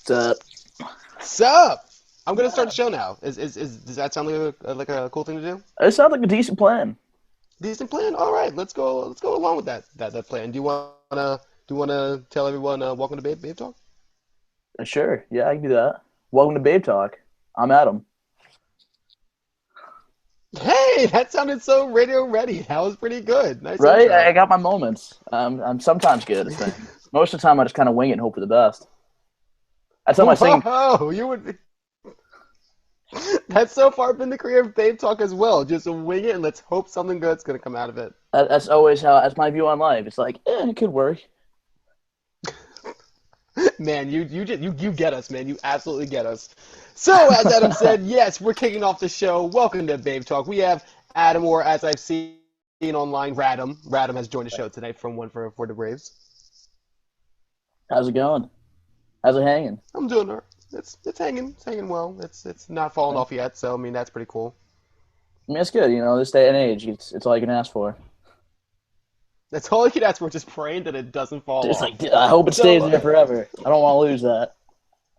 What's Sup? I'm gonna start the show now. Does that sound like a cool thing to do? It sounds like a decent plan. Decent plan. All right, let's go along with that plan. Do you wanna tell everyone welcome to Babe Talk? Sure. Yeah, I can do that. Welcome to Babetalk. I'm Adam. Hey, that sounded so radio ready. That was pretty good. Nice Right? I intro. got my moments. I'm sometimes good at things. Most of the time, I just kind of wing it and hope for the best. That's how my singing. Whoa, you would. That's so far been the career of Babe Talk as well. Just wing it and let's hope something good's gonna come out of it. That's always how. That's my view on life. It's like, it could work. Man, you get us, man. You absolutely get us. So, as Adam said, yes, we're kicking off the show. Welcome to Babe Talk. We have Adam, or as I've seen online, Radam. Radam has joined the show tonight from One for the Braves. How's it going? How's it hanging? I'm doing all right. It's hanging well. It's not falling I off yet, so I mean that's pretty cool. mean, it's good. This day and age, it's all you can ask for. That's all I can ask for, just praying that it doesn't fall It's off. like, I hope it stays So, there forever. I don't want to lose that.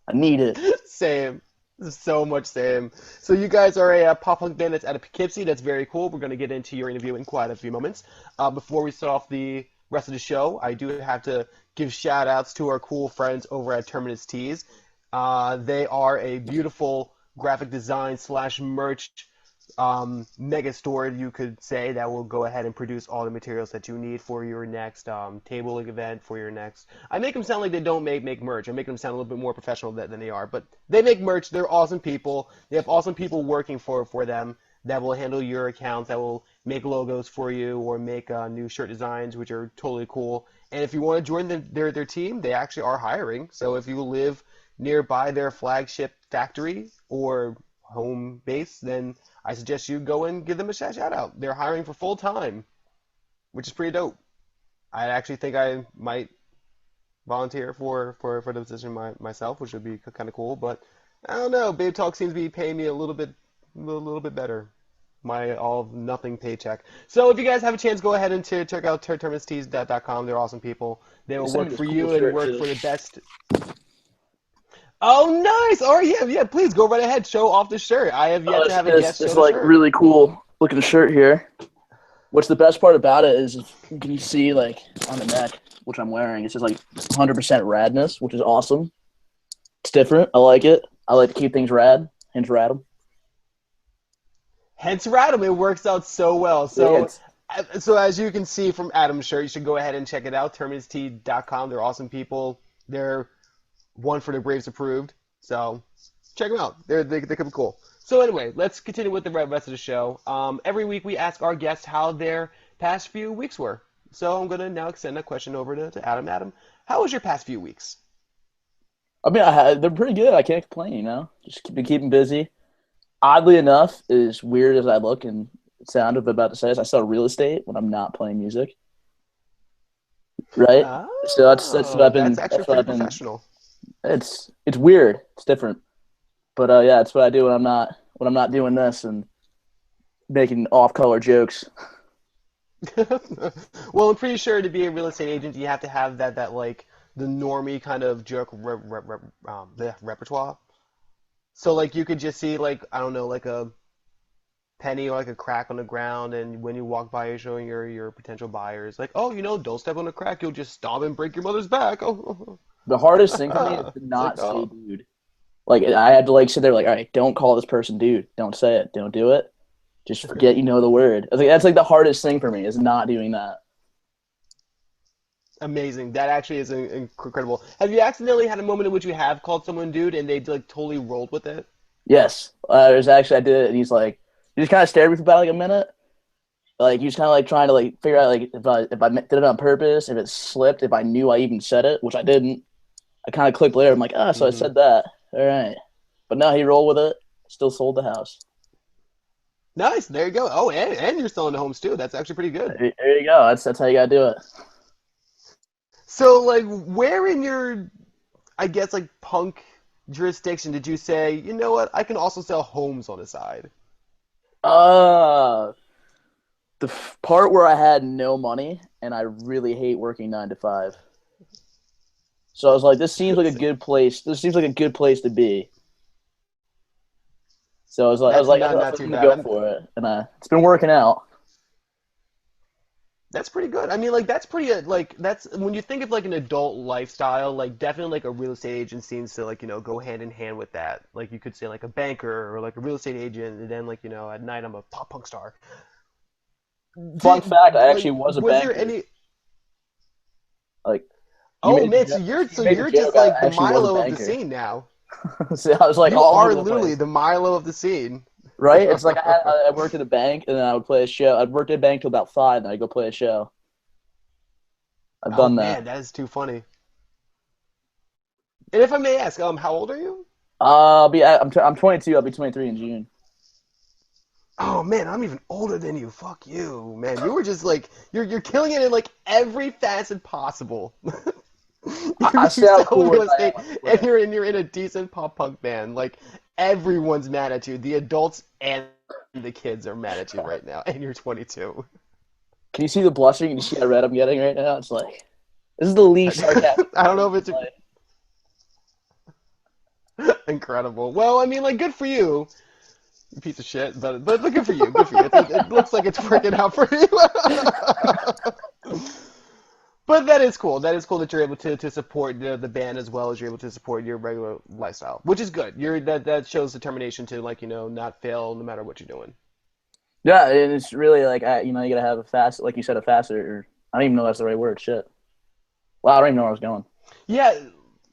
I need it. same. So much same. So you guys are a pop punk band that's out of Poughkeepsie. That's very cool. We're going to get into your interview in quite a few moments. Before we start off the rest of the show, I do have to give shout outs to our cool friends over at Terminus Tees. They are a beautiful graphic design slash merch mega store, you could say, that will go ahead and produce all the materials that you need for your next tabling event, for your next. I make them sound like they don't make merch. I make them sound a little bit more professional than they are, but they make merch. They're awesome people. They have awesome people working for them that will handle your accounts, that will make logos for you or make new shirt designs, which are totally cool. And if you want to join their team, they actually are hiring. So if you live nearby their flagship factory or home base, then I suggest you go and give them a shout out. They're hiring for full time, which is pretty dope. I actually think I might volunteer for the position myself, which would be kind of cool. But I don't know. Babe Talk seems to be paying me a little bit better. My all nothing paycheck. So if you guys have a chance, go ahead and check out terminstees.com. They're awesome people. They They will sent me work this for cool you and shirt work too. for the best. Oh, nice! All right, yeah. Please go right ahead. Show off the shirt. I have yet to It's have a this guest this show the like shirt. really cool looking shirt here. What's the best part about it is can you see like on the neck, which I'm wearing, it's just like 100% radness, which is awesome. It's different. I like it. I like to keep things rad. Hence rad 'em. Hence, Radam, it works out so well. Yeah, So, so as you can see from Adam's shirt, you should go ahead and check it out. Terminustee.com. They're awesome people. They're One for the Braves approved. So check them out. They could be cool. So anyway, let's continue with the rest of the show. Every week we ask our guests how their past few weeks were. So I'm gonna now extend that question over to Adam. Adam, how was your past few weeks? I mean, they're pretty good. I can't complain. Just been keeping busy. Oddly enough, as weird as I look and sound of about to say, is I sell real estate when I'm not playing music. Right. So that's what Oh, I've that's been. actually That's what pretty I've been. professional. It's weird. It's different. But yeah, it's what I do when I'm not doing this and making off color jokes. Well, I'm pretty sure to be a real estate agent, you have to have that like the normie kind of joke the repertoire. So like you could just see like I don't know like a penny or like a crack on the ground, and when you walk by, you're showing your potential buyers like, oh, don't step on the crack, you'll just stomp and break your mother's back. Oh, The hardest thing for me is to it's like not say oh. dude. Like I had to like sit there like, all right, don't call this person dude. Don't say it. Don't do it. Just forget you know the word. I was like, that's like the hardest thing for me is not doing that. Amazing. That actually is incredible. Have you accidentally had a moment in which you have called someone dude and they like totally rolled with it? Yes. There's actually I did it and he's like he just kind of stared at me for about like a minute. Like he was kind of like trying to like figure out like if I did it on purpose, if it slipped, if I knew I even said it, which I didn't. I kind of clicked later. I'm like, so I Hmm. said that. All right. But no, he rolled with it. Still sold the house. Nice. There you go. Oh, and you're selling the homes too. That's actually pretty good. There you go. That's how you gotta do it. So, like, where in your, I guess, like, punk jurisdiction did you say, you know what, I can also sell homes on the side? Uh part where I had no money and I really hate working 9 to 5. So I was like, this seems like a good place. This seems like a good place to be. So I was That's like, not I'm too gonna bad. go for it, and it's been working out. That's pretty good. I mean, like that's pretty like that's when you think of like an adult lifestyle, like definitely like a real estate agent seems to like go hand in hand with that. Like you could say like a banker or like a real estate agent, and then like at night I'm a pop punk star. Fun Did fact: I like actually was a was there banker. any? Like you Oh made the man, joke. so You made the you're joke. just I like the actually was a Milo of the banker. scene now. So I was like You all are over the literally place. the Milo of the scene. Right? It's like I worked at a bank, and then I would play a show. I'd work at a bank till about 5, and then I'd go play a show. I've Oh done that. man, that is too funny. And if I may ask, how old are you? I'm 22. I'll be 23 in June. Oh man, I'm even older than you. Fuck you, man. You were just like you're killing it in like every facet possible. I You say how sell cool real as I am estate when I and quit. you're in a decent pop punk band. Like everyone's mad at you. The adults and the kids are mad at you right now, and you're 22. Can you see the blushing? Can you see how red I'm getting right now? It's like this is the least sarcastic I don't I've know been if in it's my life. incredible. Well, I mean, like, good for you, you piece of shit. But good for you. Good for you. It looks like it's working out for you. But that is cool. That is cool that you're able to support the band as well as you're able to support your regular lifestyle, which is good. That shows determination to like not fail no matter what you're doing. Yeah, and it's really like you gotta have a fast, like you said, a faster. Or, I don't even know if that's the right word. Shit. Well, I don't even know where I was going. Yeah,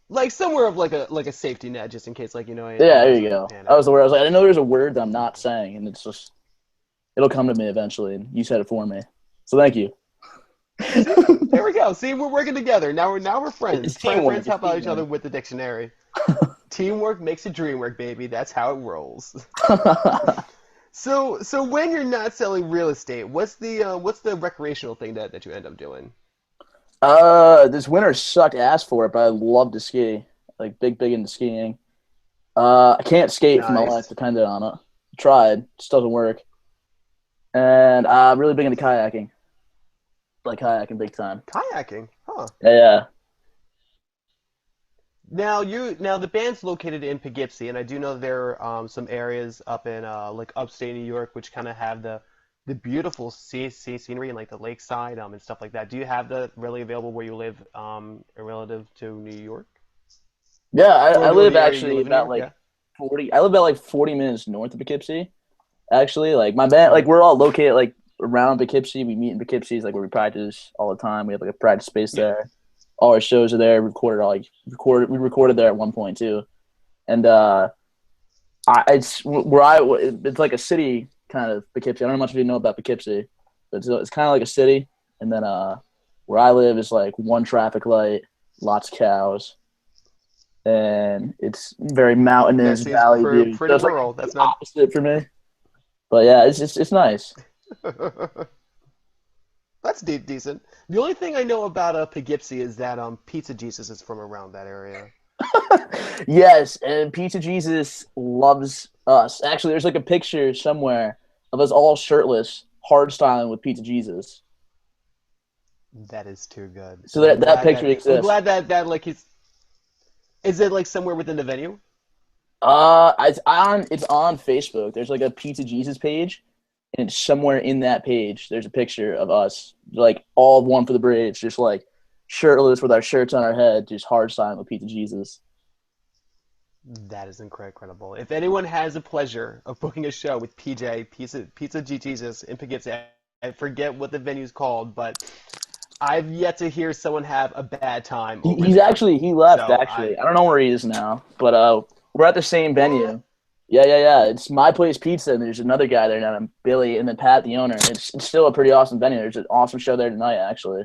like somewhere of like a safety net just in case like Yeah, it there you doesn't go. pan That was out. the word. I was like, I know there's a word that I'm not saying, and it's just it'll come to me eventually. And you said it for me, so thank you. See, there we go. See, we're working together. Now we're friends. It's teamwork. Friends It's help out each other teamwork. with the dictionary. Teamwork makes the dream work, baby. That's how it rolls. So when you're not selling real estate, what's the recreational thing that you end up doing? This winter sucked ass for it, but I love to ski. Like big into skiing. I can't skate for my life. Nice. Depended on it. Tried, just doesn't work. And I'm really big into kayaking. Like kayaking big time. Kayaking, huh? Yeah, yeah. Now the band's located in Poughkeepsie, and I do know there are some areas up in like upstate New York which kind of have the beautiful sea scenery and like the lakeside and stuff like that. Do you have that really available where you live relative to New York Yeah, I or live the area you actually live in New about York? like Yeah. 40. I live about like 40 minutes north of Poughkeepsie. Actually, like my band, like Hmm. we're all located like around Poughkeepsie. We meet in Poughkeepsie, is like where we practice all the time. We have like a practice space Yeah. there. All our shows are there. We recorded there at one point too. And it's where it's like a city kind of Poughkeepsie. I don't know much if you know about Poughkeepsie, but it's kind of like a city. And then where I live is like one traffic light, lots of cows, and it's very That mountainous seems valley view. So pretty it's like rural. the That's not. opposite for me. But yeah, it's nice. That's decent. The only thing I know about Poughkeepsie is that Pizza Jesus is from around that area. Yes, and Pizza Jesus loves us. Actually, there's like a picture somewhere of us all shirtless, hard styling with Pizza Jesus. That is too good. So that picture I'm exists. glad that like he's. Is it like somewhere within the venue? It's on Facebook. There's like a Pizza Jesus page, and it's somewhere in that page. There's a picture of us, like all one for the Braves, just like shirtless with our shirts on our head, just hard styling with Pizza Jesus. That is incredible. If anyone has the pleasure of booking a show with PJ Pizza G Jesus in Poughkeepsie, I forget what the venue's called, but I've yet to hear someone have a bad time over there. He left So actually. I don't know where he is now, but we're at the same what? venue. Yeah, yeah, yeah. It's My Place Pizza, and there's another guy there named Billy, and then Pat, the owner. It's still a pretty awesome venue. There's an awesome show there tonight, actually.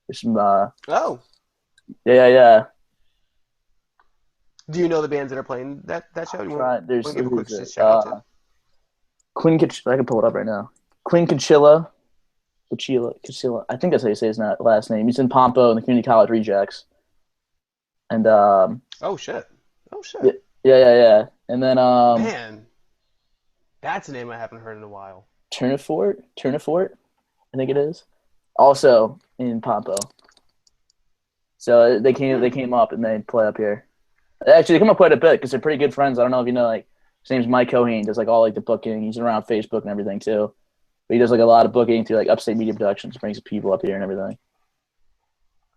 There's some Oh, yeah, yeah, yeah. do you know the bands that are playing that show? Do you want Try there's to give a who quick is it? shout out to? I can pull it up right now. Quinn Conchilla, Conchilla. I think that's how you say his last name. He's in Pompo in the Community College Rejects, and Oh shit! Oh yeah, shit! yeah, yeah, yeah. And then Man, that's a name I haven't heard in a while. Turnifort, I think it is. Also in Pompo. So they came up and they play up here. Actually, they come up quite a bit because they're pretty good friends. I don't know if you know, like his name's Mike Cohane. Does like all like the booking. He's around Facebook and everything too. But he does like a lot of booking through like Upstate Media Productions. Brings people up here and everything.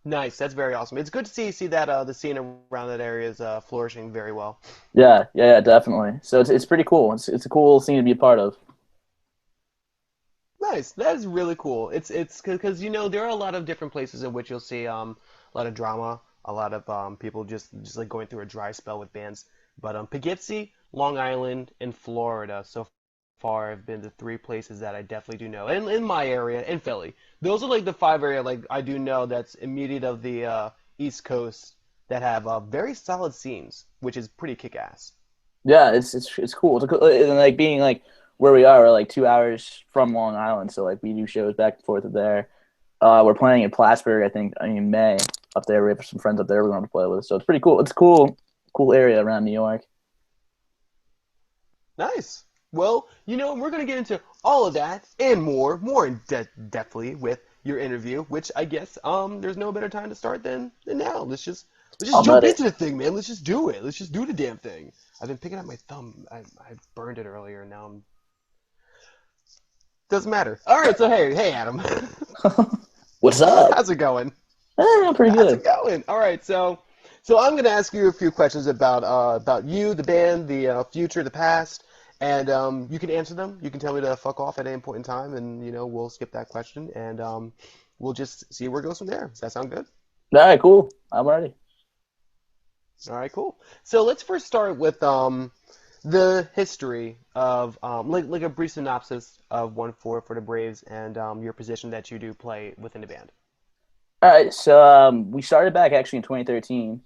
Nice. That's very awesome. It's good to see that the scene around that area is flourishing very well. Yeah, definitely. So it's pretty cool. It's a cool scene to be a part of. Nice. That is really cool. It's because there are a lot of different places in which you'll see a lot of drama, a lot of people just like going through a dry spell with bands. But Poughkeepsie, Long Island, and Florida so far have been the three places that I definitely do know. And in my area, in Philly, those are like the five area like I do know that's immediate of the East Coast that have very solid scenes, which is pretty kick-ass. Yeah, it's cool. And like being like where we are, we're like 2 hours from Long Island, so like we do shows back and forth of there. We're playing in Plattsburgh, I think, in May up there. We have some friends up there we're going to play with, so it's pretty cool. It's a cool area around New York. Nice. Well, we're going to get into all of that and more in depthly with your interview, which I guess there's no better time to start than now. Let's just I'm jump ready. into the thing, man. Let's just do it. Let's just do the damn thing. I've been picking up my thumb. I burned it earlier. Now I'm doesn't matter. All right. So hey Adam, What's up? how's it going? Pretty How's good. it going? All right. So I'm going to ask you a few questions about you, the band, the future, the past. And you can answer them. You can tell me to fuck off at any point in time, and we'll skip that question, and we'll just see where it goes from there. Does that sound good? All right, cool. I'm ready. All right, cool. So let's first start with the history of like a brief synopsis of 1-4 for the Braves and your position that you do play within the band. All right, so we started back actually in 2013.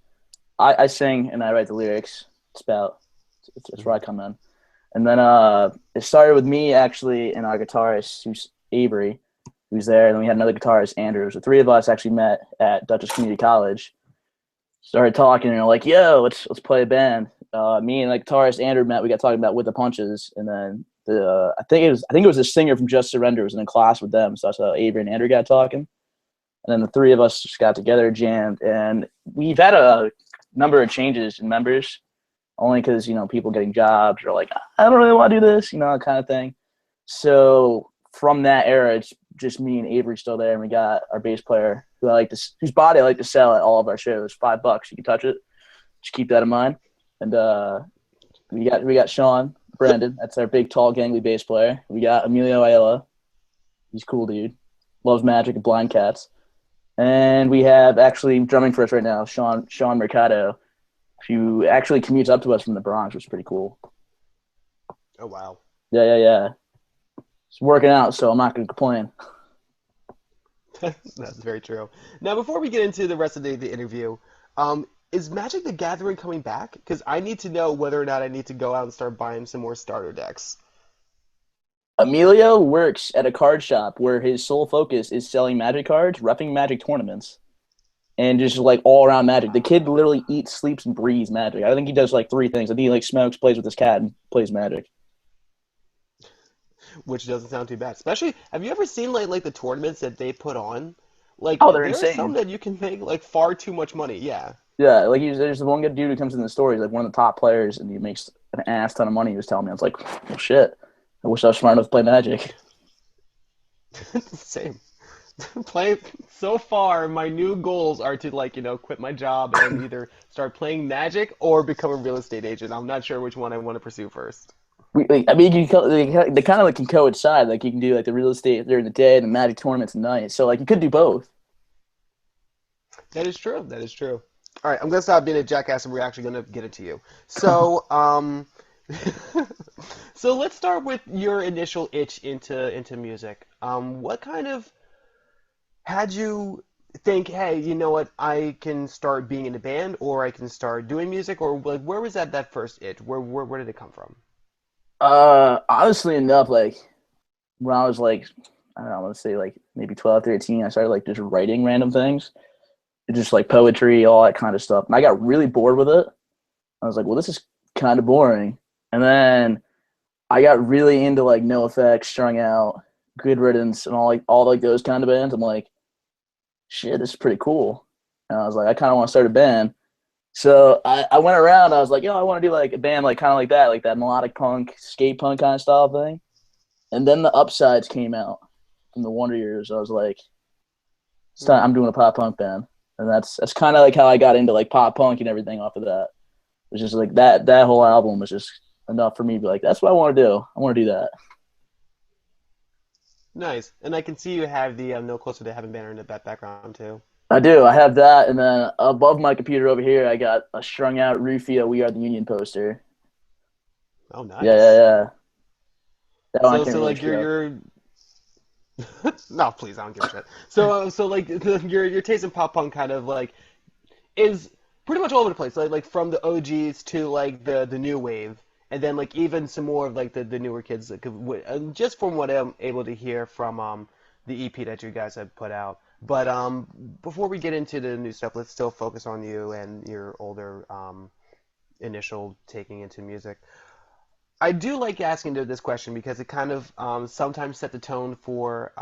I sing and I write the lyrics. It's where I come in. And then it started with me actually and our guitarist, who's Avery, who's there. And then we had another guitarist, Andrew. So the three of us actually met at Dutchess Community College. Started talking and we're like, "Yo, let's play a band." Me and the guitarist Andrew met. We got talking about With the Punches, and then I think it was a singer from Just Surrender was in a class with them. So that's how Avery and Andrew got talking. And then the three of us just got together, jammed, and we've had a number of changes in members only because people getting jobs or like I don't really want to do this, kind of thing. So from that era, it's just me and Avery still there, and we got our bass player whose body I like to sell at all of our shows. $5, you can touch it. Just keep that in mind. And we got Sean Brandon. That's our big, tall, gangly bass player. We got Emilio Ayala. He's a cool dude. Loves magic and blind cats. And we have actually drumming for us right now, Sean Mercado, who actually commutes up to us from the Bronx, which is pretty cool. Oh wow. Yeah. It's working out, so I'm not going to complain. That's very true. Now, before we get into the rest of the interview, is Magic the Gathering coming back? Because I need to know whether or not I need to go out and start buying some more starter decks. Emilio works at a card shop where his sole focus is selling Magic cards, repping Magic tournaments, and just like all around Magic. The kid literally eats, sleeps, and breathes Magic. I think he does like three things. I think he like smokes, plays with his cat, and plays Magic. Which doesn't sound too bad. Especially, have you ever seen like the tournaments that they put on? Like Oh, they're there are some insane. that you can make like far too much money. Yeah. Yeah, like there's the one good dude who comes in the store. He's like one of the top players, and he makes an ass ton of money. He was telling me, I was like, well, shit. I wish I was smart enough to play Magic. Same. Play so far, my new goals are to quit my job and either start playing Magic or become a real estate agent. I'm not sure which one I want to pursue first. I mean, they kind of like can coincide. Like you can do like the real estate during the day and the Magic tournaments at night. So like you could do both. That is true. That is true. All right, I'm gonna stop being a jackass, and we're actually gonna get into you. So, so let's start with your initial itch into music. What kind of had you think, hey, you know what, I can start being in a band, or I can start doing music, or like where was that first itch? Where did it come from? Honestly enough, like when I was like, I don't know, let's say like maybe 12, 13, I started like just writing random things, just like poetry, all that kind of stuff. And I got really bored with it. I was like, well, this is kind of boring. And then I got really into like No Effects, Strung Out, Good Riddance, and all like those kind of bands. I'm like, shit, this is pretty cool. And I was like, I kind of want to start a band. So I went around. I was like, I want to do like a band like kind of like that melodic punk, skate punk kind of style thing. And then the Upsides came out from the Wonder Years. I was like, it's time. I'm doing a pop punk band, and that's kind of like how I got into like pop punk and everything off of that. It was just like that whole album was just enough for me to be like, that's what I want to do. I want to do that. Nice. And I can see you have the No Closer to Heaven banner in the background too. I do. I have that, and then above my computer over here, I got a strung out Rufio "We Are the Union" poster. Oh, Yeah, nice. that one I can't So really like show. you're no, please, I don't give a shit. So like your taste in pop punk kind of like is pretty much all over the place. Like from the OGs to like the new wave, and then like even some more of like the newer kids. Like, just from what I'm able to hear from the EP that you guys have put out. But before we get into the new stuff, let's still focus on you and your older initial taking into music. I do like asking this question because it kind of sometimes set the tone for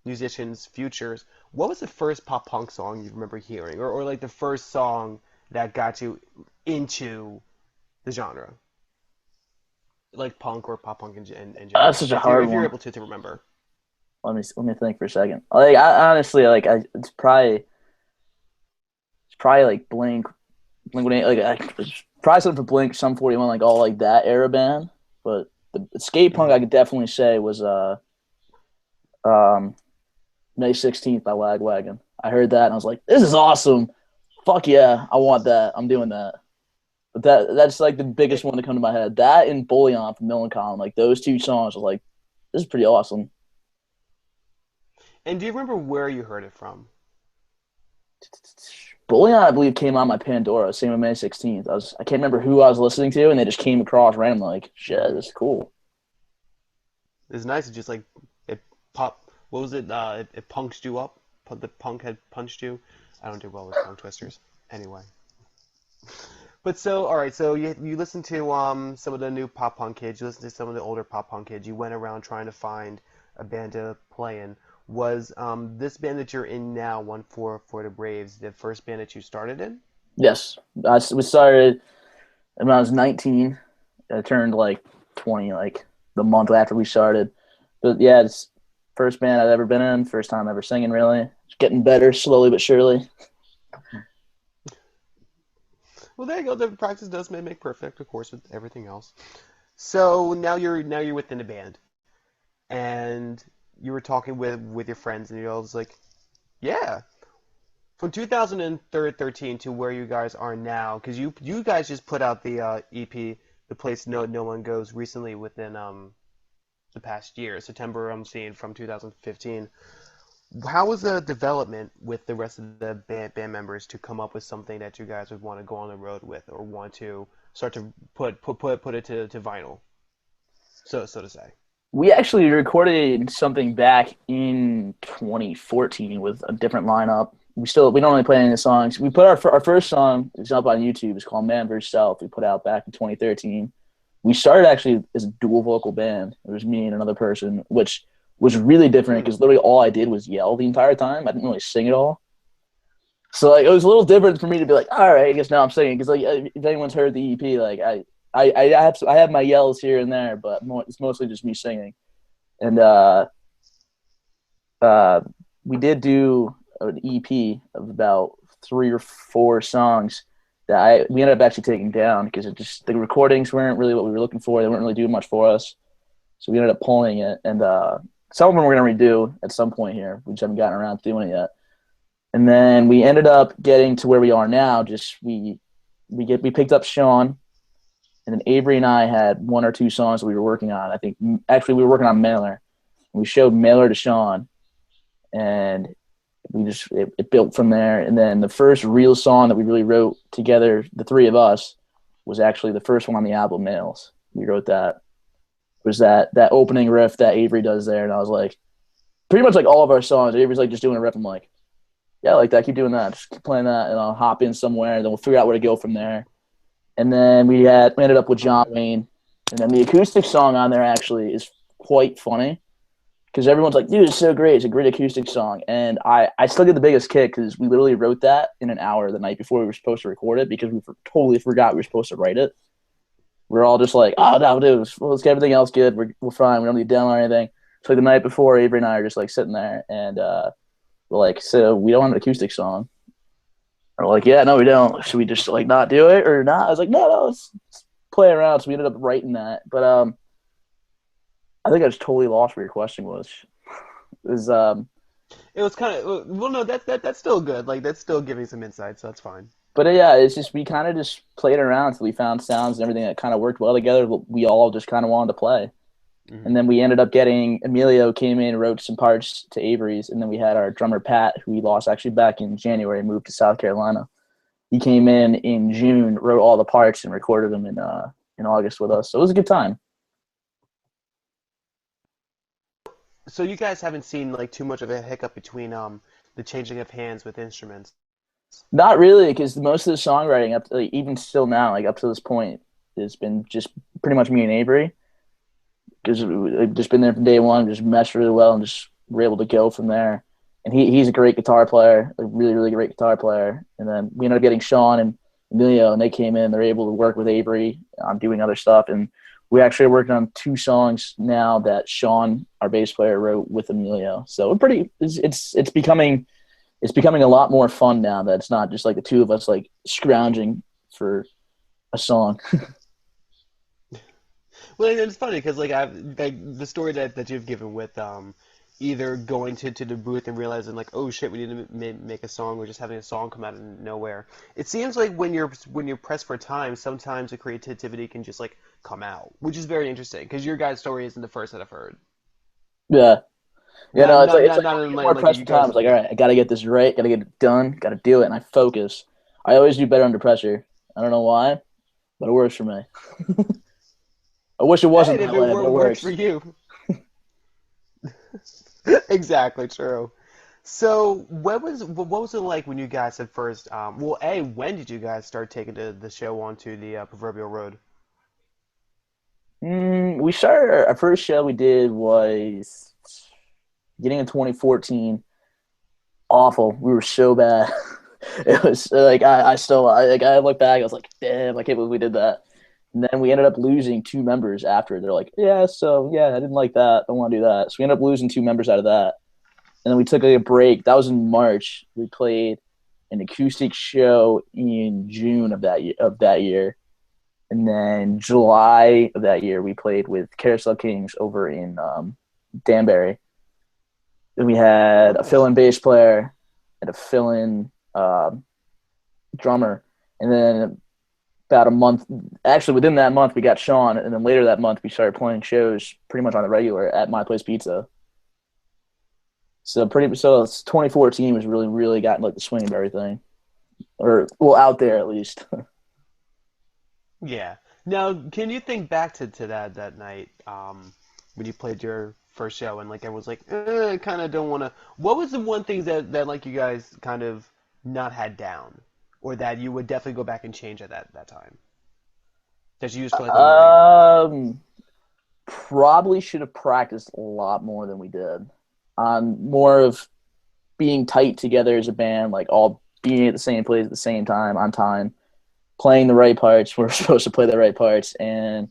musicians' futures. What was the first pop punk song you remember hearing, or like the first song that got you into the genre, like punk or pop punk in That's general? such a hard If you're one. able to remember. Let me think for a second. Like I honestly it's probably like Blink it's probably something for Blink, Sum 41, like all like that era band. But the skate punk Hmm. I could definitely say was um May 16th by Lagwagon. I heard that and I was like, this is awesome. Fuck yeah, I want that. I'm doing that. But that's like the biggest one to come to my head. That and Bullion from Millencolin, like those two songs, was like, this is pretty awesome. And do you remember where you heard it from? Bullion, I believe, came on my Pandora, same with May 16th. I can't remember who I was listening to, and they just came across randomly, like, shit, this is cool. It's nice. It's just like it pop. What was it? It punched you up. The punk had punched you. I don't do well with tongue twisters. Anyway. But so, all right, so you listen to some of the new pop punk kids, you listen to some of the older pop punk kids, you went around trying to find a band to play in. Was this band that you're in now, One for the Braves, the first band that you started in? Yes, we started when I was 19. I turned like 20, like the month after we started. But yeah, it's first band I've ever been in, first time ever singing, really. It's getting better slowly but surely. Well, there you go. The practice does make perfect, of course, with everything else. So now you're within the band, and you were talking with your friends, and you're all just like, yeah, from 2013 to where you guys are now, because you guys just put out the EP, The Place No One Goes, recently within the past year, September. I'm seeing from 2015. How was the development with the rest of the band members to come up with something that you guys would want to go on the road with, or want to start to put it to vinyl, so to say? We actually recorded something back in 2014 with a different lineup. We don't really play any of the songs. We put our first song is up on YouTube. It's called Man vs. Self. We put out back in 2013. We started actually as a dual vocal band. It was me and another person, which was really different Hmm. because literally all I did was yell the entire time. I didn't really sing at all. So like it was a little different for me to be like, all right, I guess now I'm singing because like if anyone's heard the EP, like I have my yells here and there, but it's mostly just me singing. And uh, we did do an EP of about 3 or 4 songs that we ended up actually taking down because it just the recordings weren't really what we were looking for. They weren't really doing much for us, so we ended up pulling it. And some of them we're gonna redo at some point here. We just haven't gotten around to doing it yet. And then we ended up getting to where we are now. Just we picked up Sean, and then Avery and I had 1 or 2 songs that we were working on. I think actually we were working on Mailer. We showed Mailer to Sean, and it built from there. And then the first real song that we really wrote together, the three of us, was actually the first one on the album, Nails. We wrote that. It was that opening riff that Avery does there, and I was like, pretty much like all of our songs, Avery's like just doing a riff. I'm like, yeah, I like that. Keep doing that. Just keep playing that, and I'll hop in somewhere, and then we'll figure out where to go from there. And then we ended up with John Okay. Wayne, and then the acoustic song on there actually is quite funny. because everyone's like, dude, it's so great. It's a great acoustic song. And I still get the biggest kick because we literally wrote that in an hour the night before we were supposed to record it because we totally forgot we were supposed to write it. We're all just like, oh, no, dude, let's get everything else good. We're fine. We don't need to download anything. So like, the night before, Avery and I are just like sitting there and we're like, so we don't want an acoustic song. We're like, yeah, no, we don't. Should we just like not do it or not? I was like, no, let's play around. So we ended up writing that. But I think I just totally lost what your question was. It was It was kind of well, no, that's still good. Like that's still giving some insight, so that's fine. but yeah, it's just we kind of just played around until we found sounds and everything that kind of worked well together. We all just kind of wanted to play, and then we ended up getting Emilio came in, wrote some parts to Avery's, and then we had our drummer Pat, who we lost actually back in January, moved to South Carolina. He came in June, wrote all the parts, and recorded them in August with us. So it was a good time. So you guys haven't seen like too much of a hiccup between the changing of hands with instruments. Not really, because most of the songwriting up to, like, even still now, like up to this point, has been just pretty much me and Avery. Because we've just been there from day one, just meshed really well, and just were able to go from there. And he's a great guitar player, a really, really great guitar player. And then we ended up getting Sean and Emilio, and they came in. They're able to work with Avery on doing other stuff. And we actually are working on 2 songs now that Sean, our bass player, wrote with Emilio. So we're pretty. It's becoming a lot more fun now that it's not just like the two of us like scrounging for a song. Well, and it's funny because like the story that you've given with either going to the booth and realizing like, oh shit, we need to make a song, or just having a song come out of nowhere. It seems like when you're pressed for time, sometimes the creativity can just like come out, which is very interesting because your guys' story isn't the first that I've heard. Yeah. Yeah, Not no, not it's not like not when in you get more like pressed you for time. guys. It's like, all right, I got to get this right, got to get it done, got to do it, and I focus. I always do better under pressure. I don't know why, but it works for me. I wish it Hey, wasn't if that it way, but it works for works. you. Exactly true. So, what was it like when you guys had first? Well, A, when did you guys start taking the show onto the proverbial road? We started our first show we did was getting in 2014. Awful. We were so bad. It was like I look back. I was like, damn, I can't believe we did that. And then we ended up losing 2 members after. They're like, yeah, so yeah, I didn't like that. Don't want to do that. So we ended up losing 2 members out of that. And then we took a break. That was in March. We played an acoustic show in June of that year. And then July of that year, we played with Carousel Kings over in Danbury. Then we had a Nice. fill-in bass player and a fill-in drummer. And then about a month, actually within that month, we got Sean. And then later that month, we started playing shows pretty much on the regular at My Place Pizza. So it's 2014 was really, really gotten like the swing of everything. Or, well, out there at least. Yeah. Now, can you think back to that night when you played your first show and like everyone's like, I kind of don't want to. What was the one thing that like you guys kind of not had down, or that you would definitely go back and change at that time that you used for like the learning? Um, Probably should have practiced a lot more than we did. On more of being tight together as a band, like all being at the same place at the same time, on time, playing the right parts. We're supposed to play the right parts, and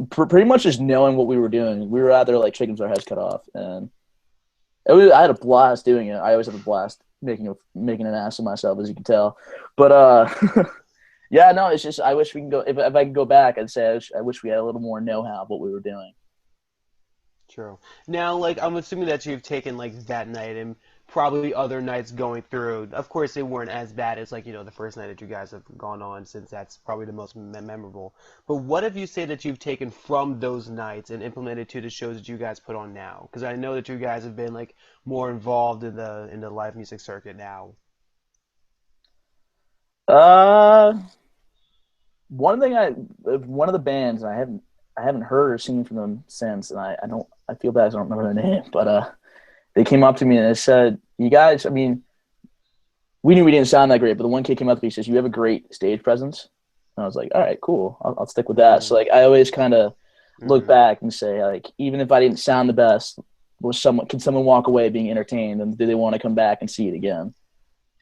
pretty much just knowing what we were doing. We were out there like chickens with our heads cut off, and I had a blast doing it. I always have a blast making an ass of myself, as you can tell. But yeah, no, it's just I wish we can go. If I could go back, I'd say I wish we had a little more know-how of what we were doing. True. Now, like, I'm assuming that you've taken like that night and probably other nights going through. Of course, they weren't as bad as like the first night that you guys have gone on, since that's probably the most memorable. But what have you say that you've taken from those nights and implemented to the shows that you guys put on now? Because I know that you guys have been like more involved in the live music circuit now. Uh, one of the bands I haven't heard or seen from them since, and I don't I feel bad 'cause I don't remember their name, but they came up to me and they said, "You guys, I mean, we knew we didn't sound that great, but the one kid came up to me and says, 'You have a great stage presence.'" And I was like, "All right, cool. I'll stick with that." Hmm. So like I always kind of look Mm-hmm. back and say, like, even if I didn't sound the best, can someone walk away being entertained, and do they want to come back and see it again?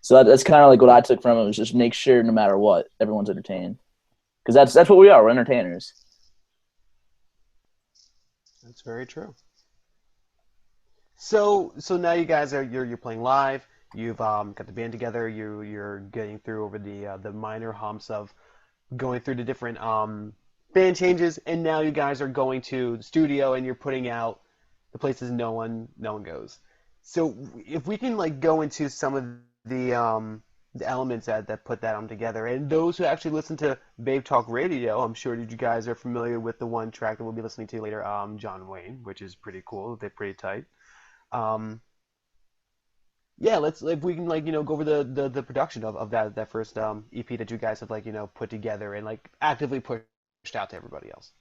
So that's kind of like what I took from it, was just make sure no matter what, everyone's entertained, because that's what we are. We're entertainers. That's very true. So now you guys you're playing live. You've got the band together. You're getting through over the minor humps of going through the different band changes, and now you guys are going to the studio and you're putting out the places no one goes. So if we can like go into some of the elements that put that on together, and those who actually listen to Babetalk Radio, I'm sure that you guys are familiar with the one track that we'll be listening to later, John Wayne, which is pretty cool. They're pretty tight. Um, yeah, let's if we can like go over the production of that first EP that you guys have like put together and like actively pushed out to everybody else.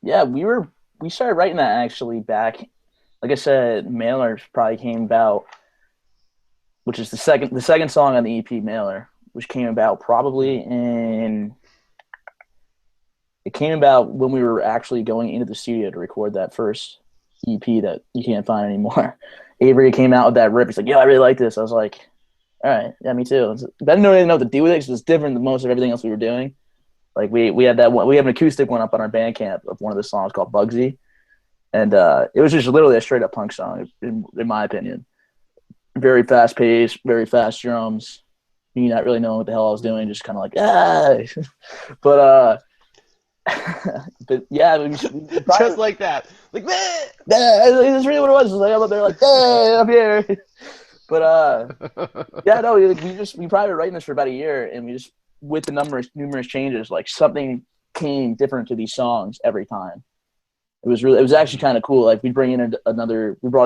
Yeah, we started writing that actually back. Like I said, Mailer probably came about, which is the second song on the EP, Mailer, which came about probably Hmm. in it came about when we were actually going into the studio to record that first EP that you can't find anymore. Avery came out with that rip. He's like, "Yo, I really like this." I was like, "All right, yeah, me too." I didn't really know what to do with it because it's different than most of everything else we were doing. Like we had that one, we have an acoustic one up on our Bandcamp of one of the songs called Bugsy, and it was just literally a straight up punk song, in my opinion. Very fast pace, very fast drums. Me not really knowing what the hell I was doing, just kind of like but but yeah, we Just probably like that, like that's really what it was. It was like I'm up there like I'm here, but yeah, no, we probably were writing this for about a year, and we just with the numerous changes, like something came different to these songs every time. It was actually Mhm. kind of cool. Like we brought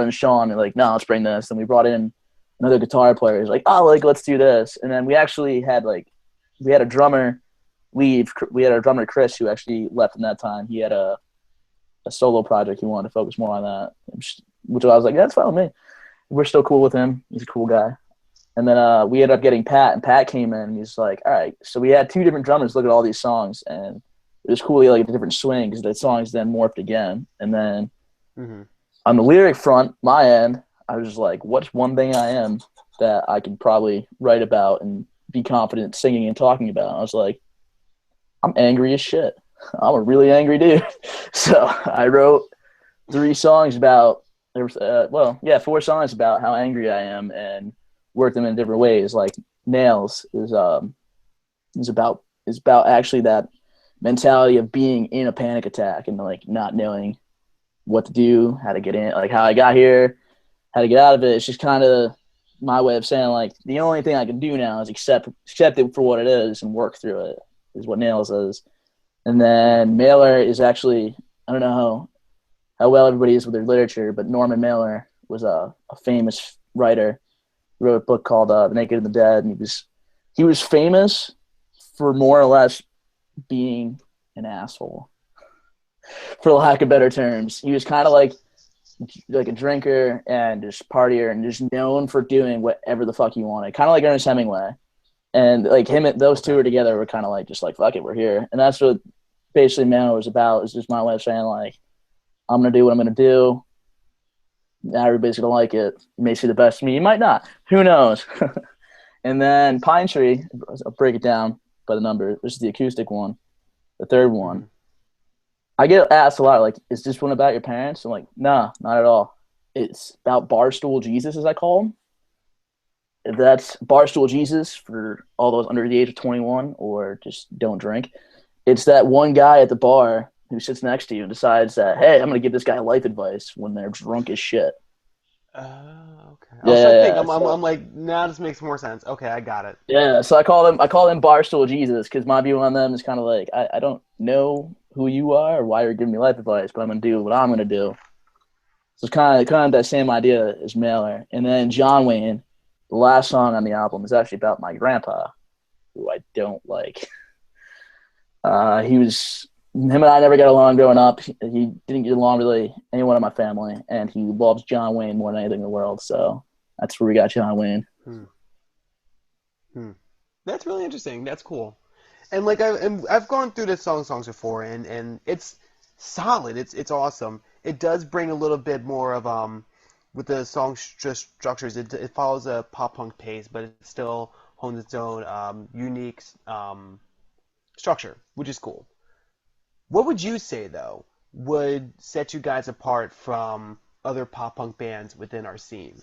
in Sean and like, no, let's bring this, and we brought in another guitar player. He's like, oh, like let's do this, and then we actually had we had a drummer leave. We had our drummer Chris who actually left in that time. He had a solo project. He wanted to focus more on that, which I was like, yeah, that's fine with me. We're still cool with him. He's a cool guy. And then we ended up getting Pat, and Pat came in, and he's like, all right. So we had two different drummers look at all these songs, and it was cool. He like a different swing because the songs then morphed again. And then Mhm. on the lyric front, my end, I was just like, what's one thing I am that I could probably write about and be confident singing and talking about? And I was like, I'm angry as shit. I'm a really angry dude. So I wrote three songs about there was four songs about how angry I am and work them in different ways. Like Nails is about actually that mentality of being in a panic attack and like not knowing what to do, how to get in, like how I got here, how to get out of it. It's just kind of my way of saying like the only thing I can do now is accept it for what it is and work through it. Is what Nails is. And Mhm. then Mailer is actually, I don't know how well everybody is with their literature, but Norman Mailer was a famous writer. He wrote a book called The Naked and the Dead, and he was famous for more or less being an asshole, for lack of better terms. He was kind of like a drinker and just partier and just known for doing whatever the fuck he wanted, kind of like Ernest Hemingway. And like him and those two Okay. are together were kind of like just like fuck it, we're here, and that's what basically Mailer was about. Is just my way of saying like I'm gonna do what I'm gonna do. Not everybody's gonna like it. You may see the best of me, you might not. Who knows? And then Pine Tree, I'll break it down by the number. This is the acoustic one, the third one. Mhm. I get asked a lot, like, is this one about your parents? I'm like, nah, not at all. It's about Barstool Jesus, as I call him. That's Barstool Jesus for all those under the age of 21 or just don't drink. It's that one guy at the bar who sits next to you and decides that, hey, I'm going to give this guy life advice when they're drunk as shit. Okay. I Yeah, was yeah, trying to think. yeah. I'm like, now this makes more sense. Okay, I got it. So I call them Barstool Jesus because my view on them is kind of like I don't know who you are or why you're giving me life advice, but I'm gonna do what I'm gonna do. So it's kind of that same idea as Mailer. And then John Wayne, the last song on the album is actually about my grandpa, who I don't like. He was him and I never got along growing up. He didn't get along really anyone in my family, and he loves John Wayne more than anything in the world. So that's where we got John Wayne. Hmm. Hmm. That's really interesting. That's cool. And like I've gone through the songs before, and it's solid. It's awesome. It does bring a little bit more of with the song structures. It follows a pop punk pace, but it still owns its own unique structure, which is cool. What would you say though would set you guys apart from other pop punk bands within our scene?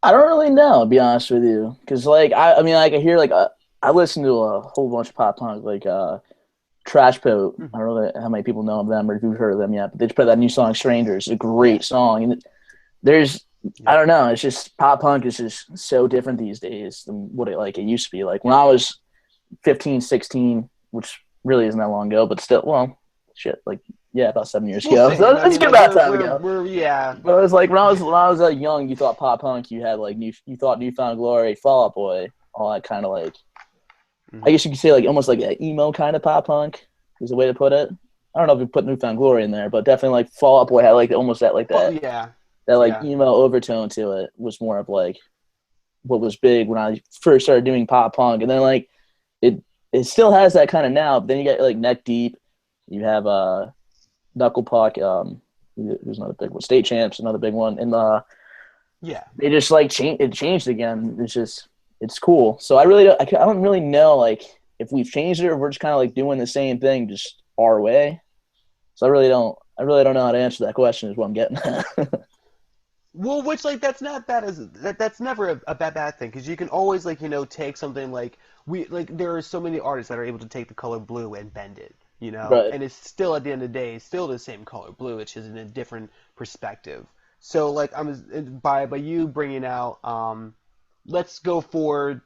I don't really know, to be honest with you, because like I mean, like I hear like I listen to a whole bunch of pop punk, like Trash Poet. I don't know how many people know of them or if you've heard of them yet, but they just put that new song "Strangers." It's a great song, and there's I don't know, it's just pop punk is just so different these days than what it used to be. Like when I was 15, 16, which really isn't that long ago, but still, well, shit, like yeah, about 7 years ago. Same. So I it's a mean, good like amount of time ago. we're yeah. But I was like when I was young, you thought pop punk, you had like you thought Newfound Glory, Fall Out Boy, all that kind of like I guess you could say like almost like an emo kind of pop punk is the way to put it. I don't know if you put Newfound Glory in there, but definitely like Fall Out Boy had like almost that like Well, that yeah, that like yeah. emo overtone to it was more of like what was big when I first started doing pop punk, and then like it still has that kind of now. But then you get like Neck Deep, you have Knuckle Puck, who's another big one, State Champs, another big one, and Yeah. they just like changed again. It's cool. So I don't really know like if we've changed it or we're just kind of like doing the same thing just our way. So I really don't know how to answer that question is what I'm getting at. Well, which like that's not bad as that's never a bad thing because you can always like take something like we like there are so many artists that are able to take the color blue and bend it, Right. and it's still at the end of the day still the same color blue. It's just in a different perspective. So like by you bringing out let's go for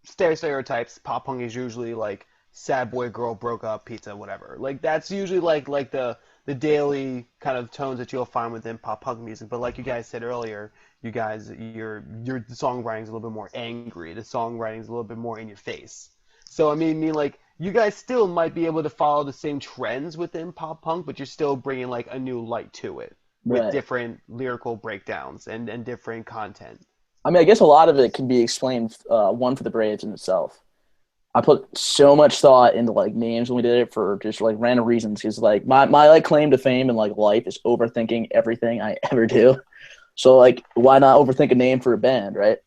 stereotypes. Pop punk is usually like sad boy girl broke up pizza whatever. Like that's usually like the daily kind of tones that you'll find within pop punk music. But like you guys said earlier, you guys your the songwriting's a little bit more angry. The songwriting's a little bit more in your face. So I mean like you guys still might be able to follow the same trends within pop punk, but you're still bringing like a new light to it with Right. different lyrical breakdowns and different content. I mean, I guess a lot of it can be explained one for the Braves in itself. I put so much thought into like names when we did it for just like random reasons. Because like my like claim to fame in like life is overthinking everything I ever do. So like, why not overthink a name for a band, right?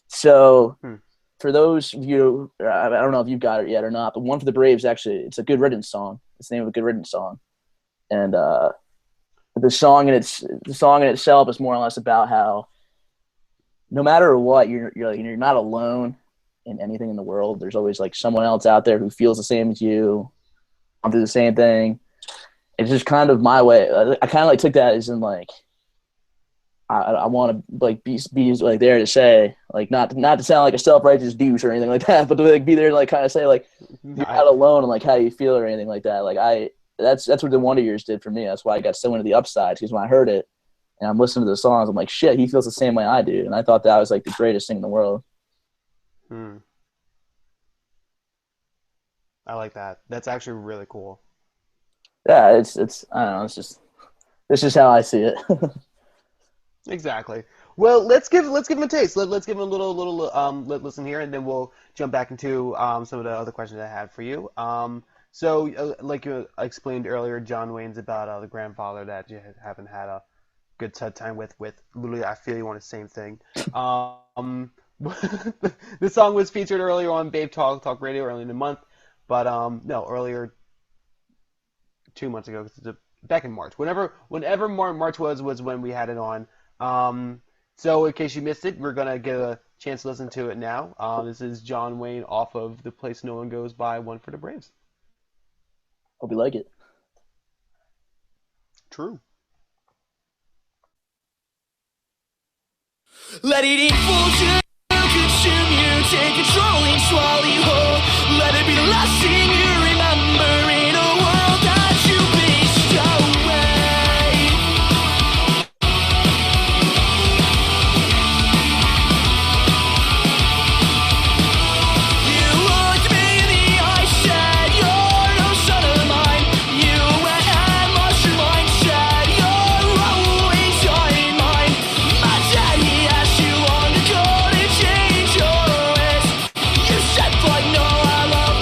So for those of you, I don't know if you've got it yet or not, but one for the Braves actually, it's a Good Riddance song. It's the name of a Good Riddance song, and the song in itself is more or less about how no matter what, you're not alone in anything in the world. There's always like someone else out there who feels the same as you, I'm through the same thing. It's just kind of my way. I kind of like took that as in like I want to like be like there to say like not to sound like a self-righteous douche or anything like that, but to like be there to like kind of say like you're not alone and like how you feel or anything like that. Like that's what the Wonder Years did for me. That's why I got so into the Upsides because when I heard it and I'm listening to the songs, I'm like shit, he feels the same way I do, and I thought that was like the greatest thing in the world. I like that. That's actually really cool. Yeah, it's I don't know, it's just how I see it. Exactly. Well, let's give him a taste. Let's give him a little listen here, and then we'll jump back into some of the other questions I had for you. Like you explained earlier, John Wayne's about the grandfather that you haven't had a good time with. Literally, I feel you want the same thing. The song was featured earlier on Babetalk Talk Radio early in the month, but no, earlier 2 months ago, back in March. Whenever March was when we had it on. So in case you missed it, we're gonna get a chance to listen to it now. This is John Wayne off of The Place No One Goes By, One for the Braves. Hope you like it. True. Let it infiltrate, consume you, take control and swallow you whole. Let it be the last thing you remember in a world that you based away. You looked me in the eye, said you're no son of mine. You went and lost your mind, said you're always on mine. My daddy asked you long ago to change your ways. You said, but no, I love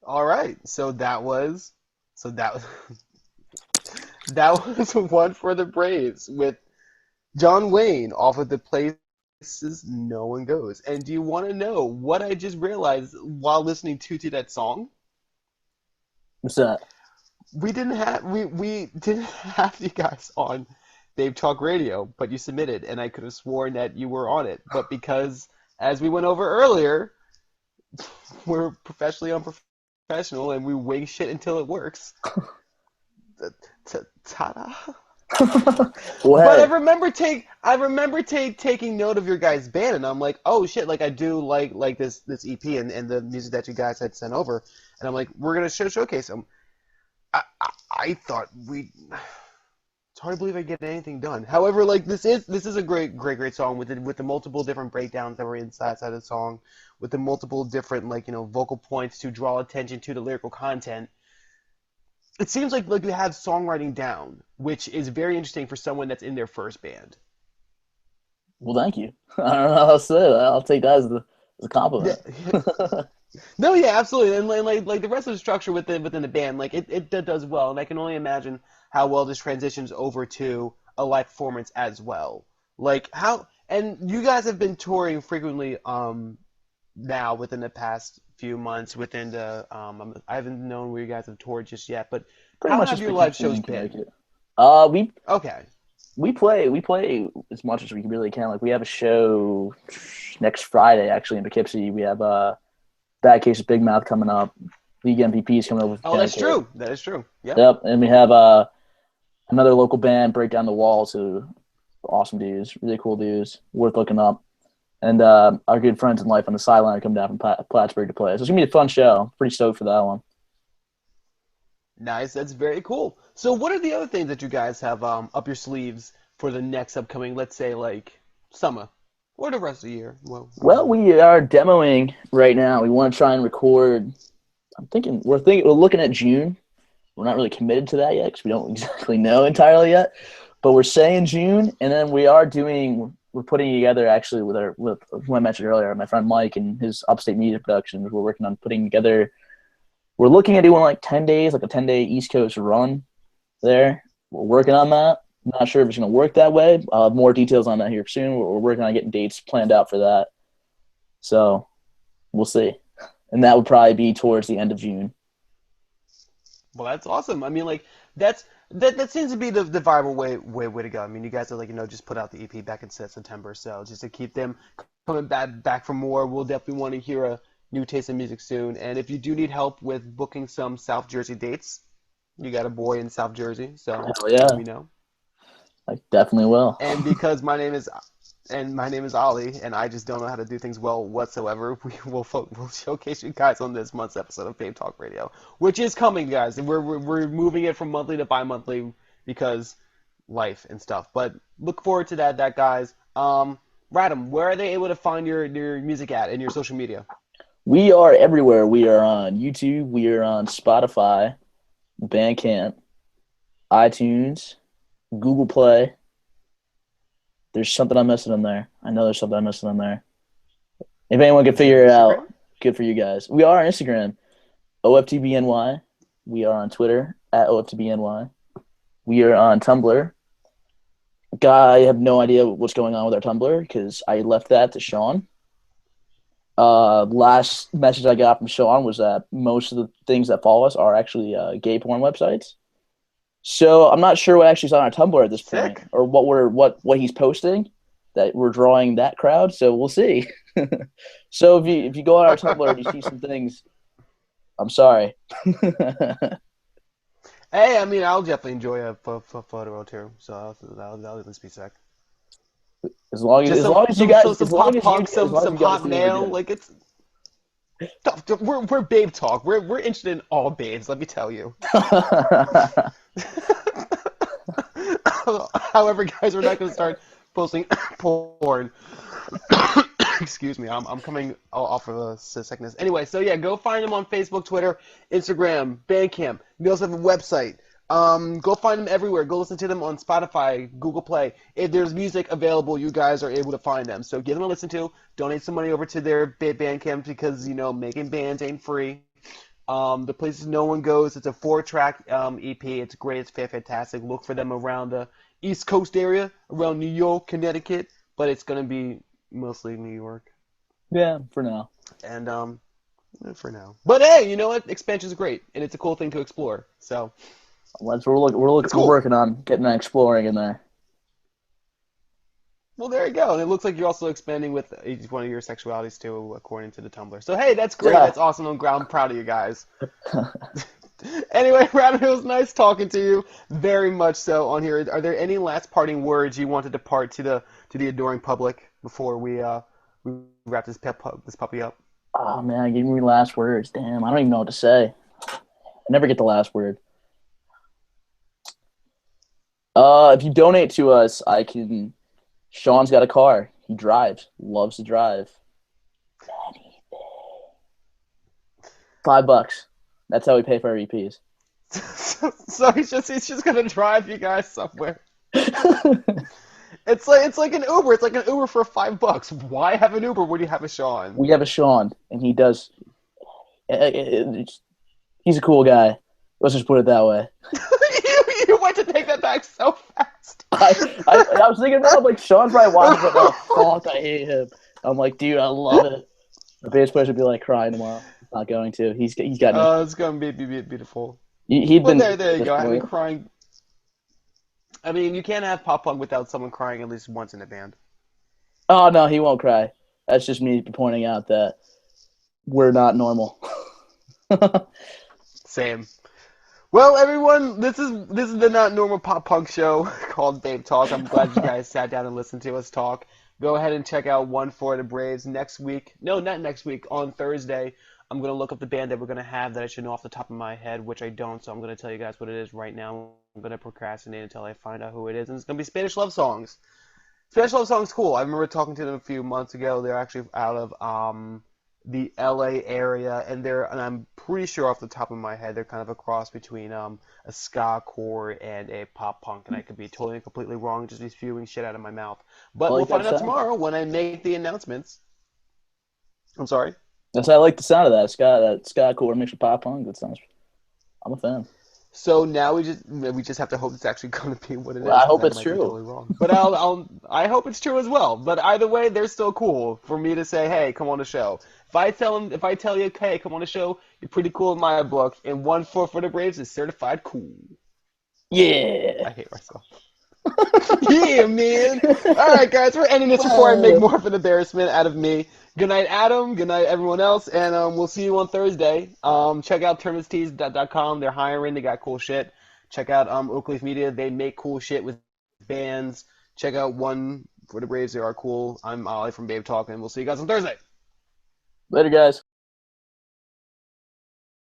All right. So that was that was one for the Braves with John Wayne off of the Places No One Goes. And do you want to know what I just realized while listening to that song? What's that? We didn't have you guys on Babe Talk Radio, but you submitted, and I could have sworn that you were on it. But because, as we went over earlier, we're professionally unprofessional, and we wing shit until it works. Ta-da! Well, But hey, I remember taking note of your guys' band, and I'm like, oh shit, like I do like this EP and the music that you guys had sent over, and I'm like, we're gonna showcase them. I thought we. It's hard to believe I get anything done. However, like this is a great song with the multiple different breakdowns that were inside the song, with the multiple different vocal points to draw attention to the lyrical content. It seems like you have songwriting down, which is very interesting for someone that's in their first band. well, thank you. I don't know how to say that. I'll take that as a compliment. Yeah. No, yeah, absolutely, and like the rest of the structure within the band, like it does well, and I can only imagine how well this transitions over to a live performance as well. Like how, and you guys have been touring frequently, now within the past few months within the I haven't known where you guys have toured just yet, but Pretty how much have just your live Poughkeepsie shows in been? Connecticut. We Okay, we play as much as we really can. Like we have a show next Friday actually in Poughkeepsie. We have Bad Case of Big Mouth coming up. League MVP is coming over. oh, that's true. That is true. Yeah. Yep, and we have another local band, Break Down the Walls, who awesome dudes, really cool dudes, worth looking up. And our good friends in life on the sideline are coming down from Plattsburgh to play. So it's gonna be a fun show. Pretty stoked for that one. Nice. That's very cool. So what are the other things that you guys have up your sleeves for the next upcoming, let's say, like summer or the rest of the year? Well, we are demoing right now. We want to try and record. We're looking at June. We're not really committed to that yet because we don't exactly know entirely yet. But we're saying June, and then we're putting together actually with who I mentioned earlier, my friend Mike and his Upstate Media Productions. We're working on putting together. We're looking at doing like 10 days, like a 10-day East Coast run there. We're working on that. I'm not sure if it's going to work that way. I'll have more details on that here soon. We're working on getting dates planned out for that. So we'll see. And that would probably be towards the end of June. Well, that's awesome. I mean, like that seems to be the viable way to go. I mean, you guys are just put out the EP back in September, so just to keep them coming back for more, we'll definitely want to hear a new taste of music soon. And if you do need help with booking some South Jersey dates, you got a boy in South Jersey, so Hell yeah. let me know. I definitely will. And because my name is Ollie, and I just don't know how to do things well whatsoever, we'll showcase you guys on this month's episode of Babe Talk Radio, which is coming, guys. And we're moving it from monthly to bi-monthly because life and stuff. But look forward to that guys. Radam, where are they able to find your music at and your social media? We are everywhere. We are on YouTube. We are on Spotify, Bandcamp, iTunes, Google Play. There's something I'm missing in there. I know there's something I'm missing in there. If anyone can figure it out, good for you guys. We are on Instagram, OFTBNY. We are on Twitter, at OFTBNY. We are on Tumblr. I have no idea what's going on with our Tumblr because I left that to Sean. Last message I got from Sean was that most of the things that follow us are actually gay porn websites. So I'm not sure what actually is on our Tumblr at this point, or what he's posting, that we're drawing that crowd. So we'll see. So if you go on our Tumblr and you see some things, I'm sorry. Hey, I mean, I'll definitely enjoy a photo or two, so that'll at least be sick. As long as you guys, some hot mail, like it's. We're Babe Talk. We're interested in all babes. Let me tell you. However, guys, we're not going to start posting porn. Excuse me, I'm coming off of a sickness. Anyway, so yeah, go find them on Facebook, Twitter, Instagram, Bandcamp. We also have a website. Go find them everywhere. Go listen to them on Spotify, Google Play. If there's music available, you guys are able to find them. So give them a listen to. Donate some money over to their Bandcamp because, making bands ain't free. The Places No One Goes. It's a 4-track EP. It's great. It's fantastic. Look for them around the East Coast area, around New York, Connecticut, but it's gonna be mostly New York. Yeah, for now. And for now. But hey, you know what? Expansion's great, and it's a cool thing to explore. So That's what we're It's cool. working on getting that exploring in there. well, there you go. And it looks like you're also expanding with each one of your sexualities too, according to the Tumblr. So hey, that's great. Yeah. That's awesome. I'm proud of you guys. Anyway, Robin, it was nice talking to you. Very much so on here. Are there any last parting words you want to depart to the adoring public before we wrap this puppy up? Oh man, give me last words. Damn, I don't even know what to say. I never get the last word. If you donate to us, I can. Sean's got a car. He drives. Loves to drive. $5. That's how we pay for our EPs. So he's just gonna drive you guys somewhere. It's like an Uber. It's like an Uber for $5. Why have an Uber when you have a Sean? We have a Sean, and he does. He's a cool guy. Let's just put it that way. You went to take that back so fast. I was thinking about it, like Sean's probably watching it. Oh fuck, I hate him. I'm like, dude, I love it. The bass player should be like crying tomorrow. Not going to. He's got. It's gonna be beautiful. He'd Well, been. there you go. Having crying. I mean, you can't have pop punk without someone crying at least once in a band. Oh no, he won't cry. That's just me pointing out that we're not normal. Same. Well, everyone, this is the Not Normal Pop Punk show called Babetalk. I'm glad you guys sat down and listened to us talk. Go ahead and check out One for the Braves next week. No, not next week. On Thursday, I'm going to look up the band that we're going to have that I should know off the top of my head, which I don't, so I'm going to tell you guys what it is right now. I'm going to procrastinate until I find out who it is, and it's going to be Spanish Love Songs. Spanish Love Songs cool. I remember talking to them a few months ago. They're actually out of the LA area, and I'm pretty sure off the top of my head they're kind of a cross between a ska core and a pop punk, and I could be totally and completely wrong, just be spewing shit out of my mouth. But we'll find out tomorrow when I make the announcements. I'm sorry? Yes, I like the sound of that ska core mixed with pop punk. That sounds. I'm a fan. So now we just have to hope it's actually going to be what it is. I hope I it's might be true. totally wrong. But I hope it's true as well. But either way, they're still cool for me to say, hey, come on the show. If I tell you, hey, come on the show, you're pretty cool in my book. And 1 for the Braves is certified cool. Yeah. I hate myself. Yeah, man. All right, guys, we're ending this before I make more of an embarrassment out of me. Good night, Adam. Good night, everyone else. And we'll see you on Thursday. Check out terminustees.com. They're hiring. They got cool shit. Check out Oakleaf Media. They make cool shit with bands. Check out One for the Braves. They are cool. I'm Ollie from Babetalk, and we'll see you guys on Thursday. Later, guys.